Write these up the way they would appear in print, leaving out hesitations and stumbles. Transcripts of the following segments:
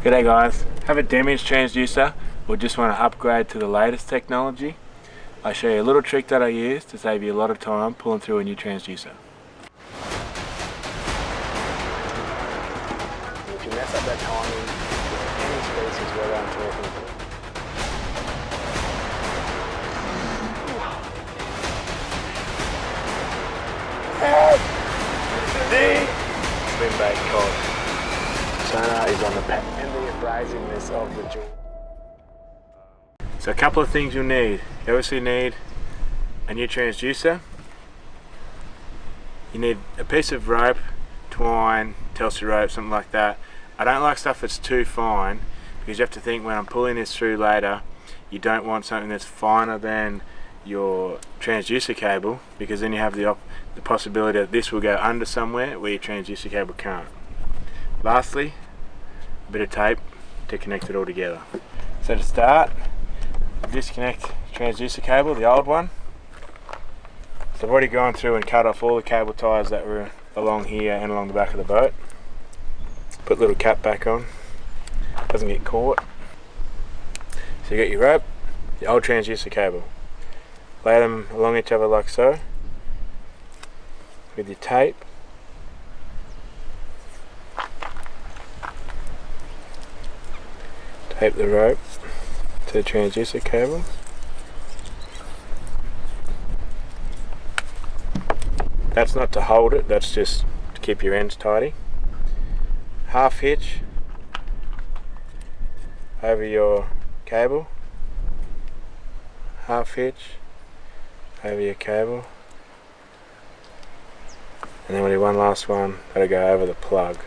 G'day guys, have a damaged transducer or just want to upgrade to the latest technology? I'll show you a little trick that I use to save you a lot of time pulling through a new transducer. If you mess up that timing, any species where I'm talking to. Swim bait cod. Sonar is on the pack and the abrasiveness of the jaw. So a couple of things you'll need. You obviously need a new transducer. You need a piece of rope, twine, Telstra rope, something like that. I don't like stuff that's too fine because you have to think when I'm pulling this through later, you don't want something that's finer than your transducer cable, because then you have the possibility that this will go under somewhere where your transducer cable can't. Lastly, a bit of tape to connect it all together. So to start, disconnect transducer cable, the old one. So I've already gone through and cut off all the cable ties that were along here and along the back of the boat. Put the little cap back on, doesn't get caught. So you got your rope, the old transducer cable. Lay them along each other like so, with your tape. Tape the rope to the transducer cable. That's not to hold it, that's just to keep your ends tidy. Half hitch over your cable. Half hitch over your cable, and then we'll do one last one that'll go over the plug,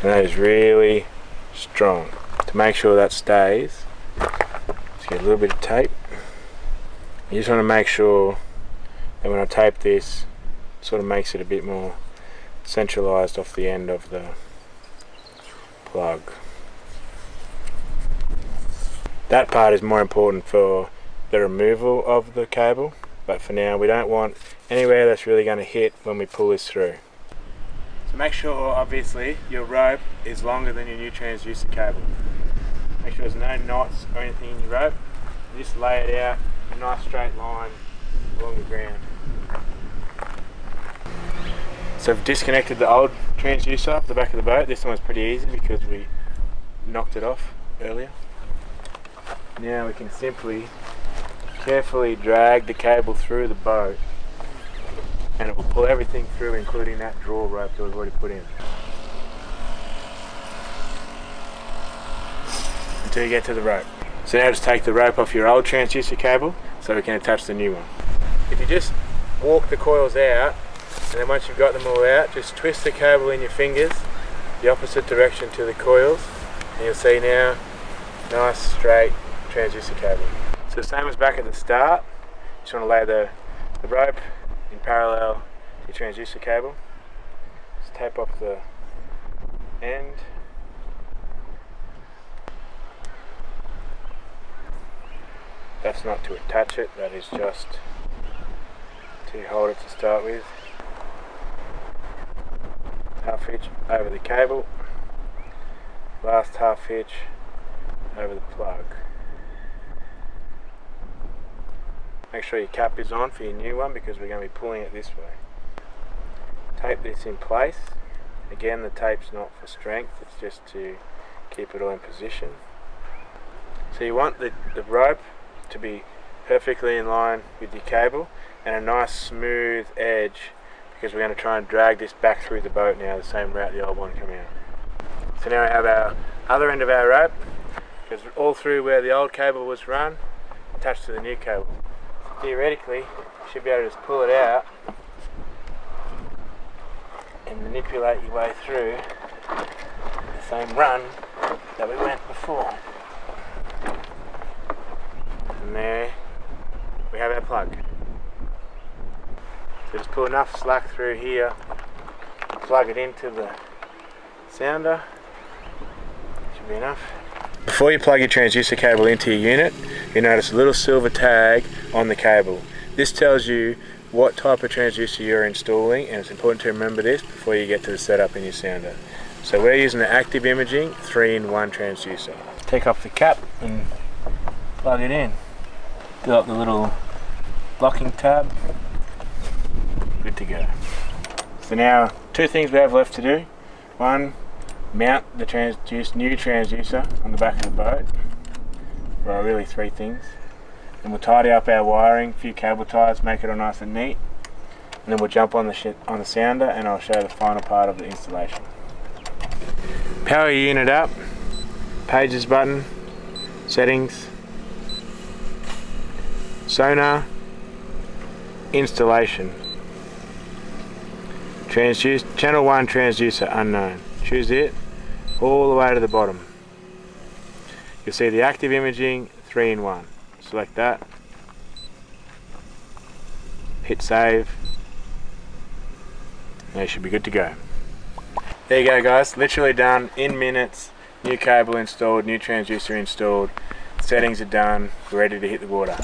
and that is really strong. To make sure that stays, just get a little bit of tape. You just want to make sure that when I tape this, it sort of makes it a bit more centralized off the end of the plug. That part is more important for the removal of the cable, but for now we don't want anywhere that's really going to hit when we pull this through. So make sure obviously your rope is longer than your new transducer cable. Make sure there's no knots or anything in your rope. You just lay it out in a nice straight line along the ground. So I've disconnected the old transducer off the back of the boat. This one was pretty easy because we knocked it off earlier. Now we can simply carefully drag the cable through the boat, and it will pull everything through, including that draw rope that we've already put in, until you get to the rope. So now just take the rope off your old transducer cable so we can attach the new one. If you just walk the coils out, and then once you've got them all out, just twist the cable in your fingers the opposite direction to the coils, and you'll see now nice straight transducer cable. So same as back at the start, you just want to lay the rope in parallel to your transducer cable. Just tape off the end. That's not to attach it, that is just to hold it to start with. Half hitch over the cable, last half hitch over the plug. Make sure your cap is on for your new one because we're going to be pulling it this way. Tape this in place. Again, the tape's not for strength, it's just to keep it all in position. So you want the rope to be perfectly in line with your cable and a nice smooth edge, because we're going to try and drag this back through the boat now, the same route the old one came out. So now we have our other end of our rope, because all through where the old cable was run, attached to the new cable. Theoretically, you should be able to just pull it out and manipulate your way through the same run that we went before. And there we have our plug. So just pull enough slack through here to plug it into the sounder. Should be enough. Before you plug your transducer cable into your unit, you notice a little silver tag on the cable. This tells you what type of transducer you're installing, and it's important to remember this before you get to the setup in your sounder. So we're using the active imaging 3-in-1 transducer. Take off the cap and plug it in. Do up the little locking tab. Good to go. So now, two things we have left to do. One, mount the new transducer on the back of the boat. Well, really three things. Then we'll tidy up our wiring, a few cable ties, make it all nice and neat. And then we'll jump on the sounder and I'll show the final part of the installation. Power your unit up, pages button, settings, sonar, installation. Channel 1 transducer unknown. Choose it all the way to the bottom. You'll see the active imaging 3-in-1. Select that. Hit save. And you should be good to go. There you go guys, literally done in minutes. New cable installed, new transducer installed. Settings are done, we're ready to hit the water.